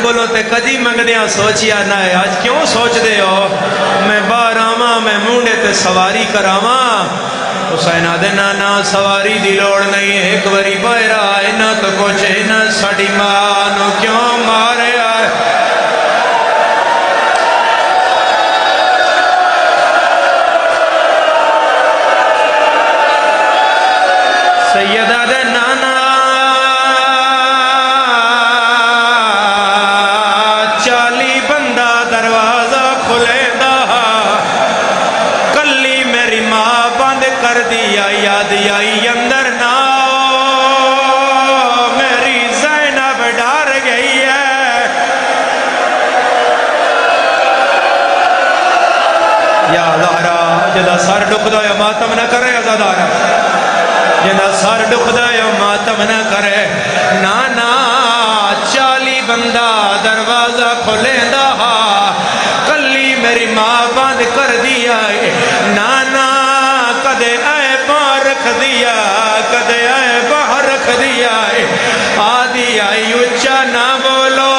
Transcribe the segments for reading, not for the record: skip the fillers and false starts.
کولوں تے کدی منگدیاں سوچیا نہ ہے آج کیوں سوچ دے ہو میں باہر آواں میں مونڈے تے سواری کراواں حسین آدھے نانا سواری دی لوڑ نہیں ہے ایک وری باہر آئے نہ تو کچھ نہ ساڑی ماں نو کیوں مارے آئے سید آدھے نانا یاد آئی اندر نہ میری زینب ڈر گئی ہے یا زہرا جدا سر ڈکدا یا ماتم نہ کرے ازادارا جدا سر ڈکدا یا ماتم نہ کرے نانا 40 بندہ دروازہ کھلیندہ کلی میری ماں بند کر دیا نانا کدے آئے باہر رکھ دیا کدے آئے باہر رکھ دیا آدھی آئی اچھا نہ بولو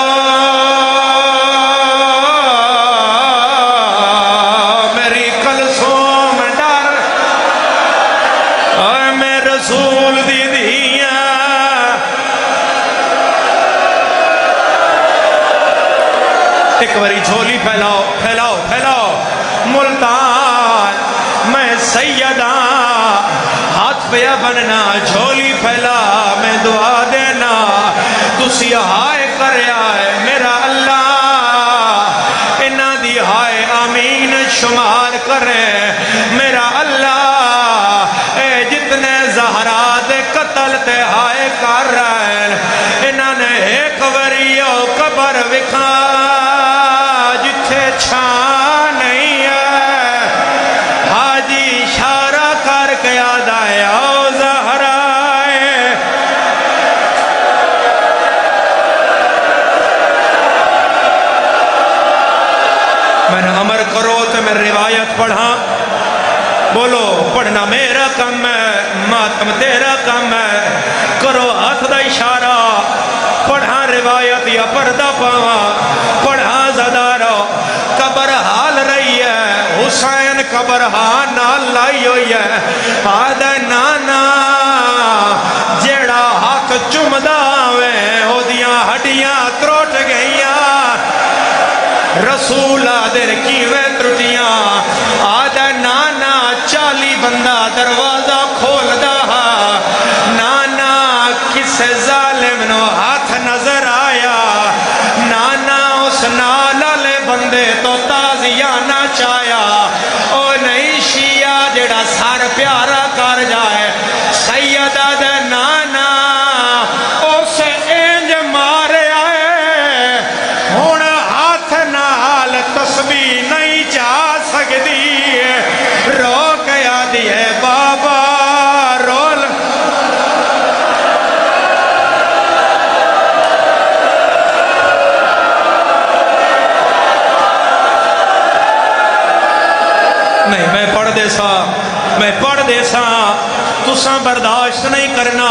میری کلثوم ڈر اور میں رسول دی دیا ایک باری جھولی پھیلاؤ پھیلاؤ پھیلاؤ ملتان میں سیدہ ہاتھ پیا بننا جھولی پھیلا میں دعا دینا تسی ہائے کریا ہے میرا اللہ انہ دی ہائے آمین شمار کرے میرا اللہ اے جتنے زہرا دے قتل تے ہائے کر رہے انہ نے ایک وریو قبر وکھا جتھے چھان نہیں ہے حاجی اشارہ کر کے یاد آئے او زہرائے میں نے امر کرو تو میں روایت پڑھا بولو پڑھنا میرا کم ہے ماتم تیرا کم ہے کرو ہاتھ دا اشارہ پڑھا روایت یا پردہ پاواں پڑھا زدارو قبر حال رہی ہے حسین قبر حال نال لائی ہوئی ہے آدھے نانا جیڑا ہاتھ چمدہ ہوئے ہو دیاں ہڈیاں تروٹ گئیاں رسول آدھر کیویں ترٹیاں آدھے نانا 40 بندہ دروازہ کھول دا نانا کسے ظالم نو ہاتھ نظر آیا نانا اس نالالے بندے تو تازیانہ چایا او نہیں شیعہ جڑا سار پیارا کر جائے سیدہ دے نانا اسے اینج مارے آئے ہون ہاتھ نال تسبیح نہیں جا سکتی رو کے آدھی ہے بابا رول نہیں میں پڑھ دے سا تساں برداشت نہیں کرنا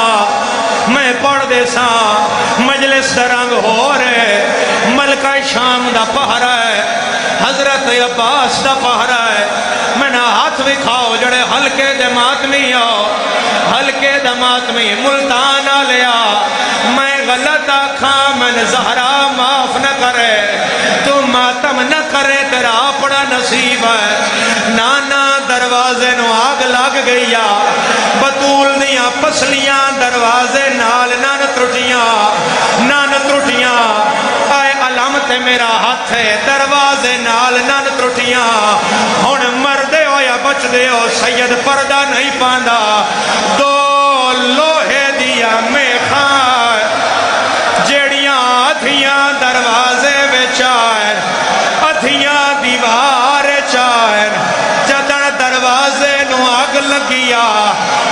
میں پڑھ دے سا مجلس درنگ ہو رہے ملکہ شام دا پہرا ہے حضرت عباس دا پہرا ہے میں نہ ہاتھ بھی کھاؤ جڑے ہلکے دے ماتمی آؤ ہلکے دے ماتمی ملتان آ لیا میں غلط آکھاں من زہرا معاف نہ کرے تو ماتم نہ کرے تیرا اپنا نصیب ہے نانا دروازے نو آگ لگ گئیا بطول دیاں پسلیاں دروازے نال نان ترٹیاں آئے علامت میرا ہاتھ ہے دروازے نال نان ترٹیاں ہون مردے ہو یا بچ دے ہو سید پردہ نہیں پاندہ دو لوہے دیا میں خان جیڑیاں ادھیاں دروازے بچائیں ادھیاں دیوار چائیں جدن دروازے نو آگ لگیا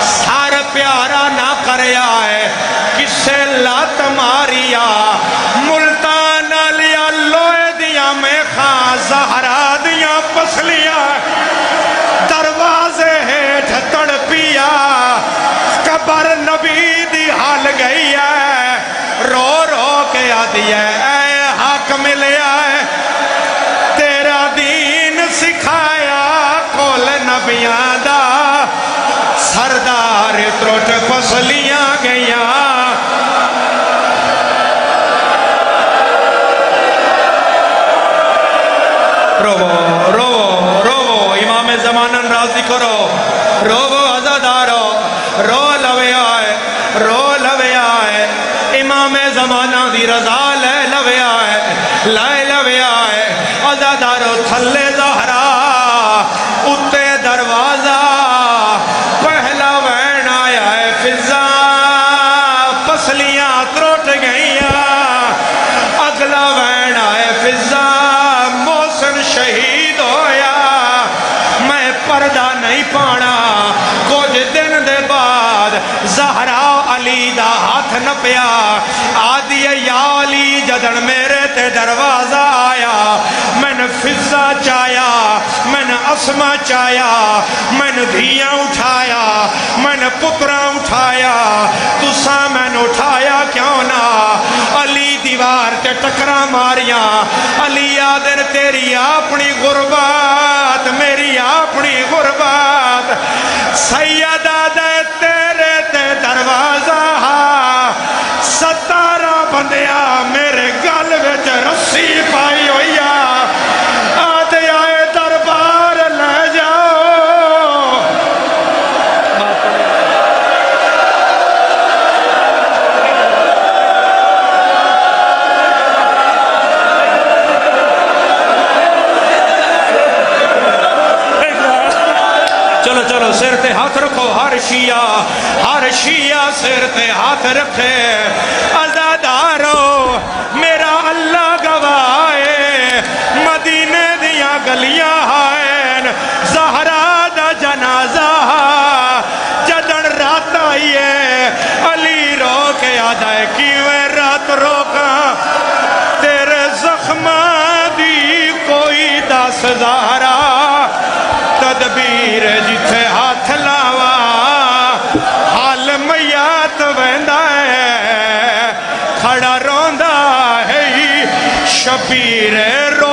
سار پیارا نہ کریا ہے کسے لات ماریا ملتان لیا لوئے دیا میں خان زہرا دیا پسلیا دروازے ہیٹھ تڑپیا قبر نبی دی حال گئی ہے رو رو کے آدھی ہے اے حق نبیاں دا سردار ترٹ فصلیاں گیاں رو امام زمانہ راضی کرو رو عزادارو رو لوے آئے امام زمانہ دی رضا لے لوے آئے عزادارو تھلے زہرا اتے دروازہ پہلا وین آیا ہے فضا پسلیاں تروٹ گئیاں اگلا وین آئے فضا شہید ہویا میں پردہ نہیں پانا کچھ دن دے بعد زہرا علی دا ہاتھ نہ پیا آدھی یا علی جدن میرے تے دروازہ آیا میں نے فضا چایا میں نے اسما چایا میں نے دھیاں اٹھایا میں نے پترہ اٹھایا تسا میں نے اٹھایا کیوں نہ علی دیوار تے ٹکرا ماریاں علی آدر تیری اپنی غربات میری اپنی غربات سیدہ دے تیرے تے دروازہ 17 بندیا میرے گل وچ رسی پائی ہوئی آدھے آئے دربار لے جاؤ چلو سر تے ہاتھ رکھو ہر شیعہ سر تے ہاتھ رکھے عزادارو میرا اللہ گواہے مدینے دیا گلیاں ہائیں زہرا دا جنازہ جدن رات آئیے علی رو کے آدھائے کیویں رات روکا تیرے زخمہ دی کوئی دس زہرا تدبیر جتھے ہاتھ لاوا حال میات ویندہ ہے کھڑا روندہ ہے شبیر رو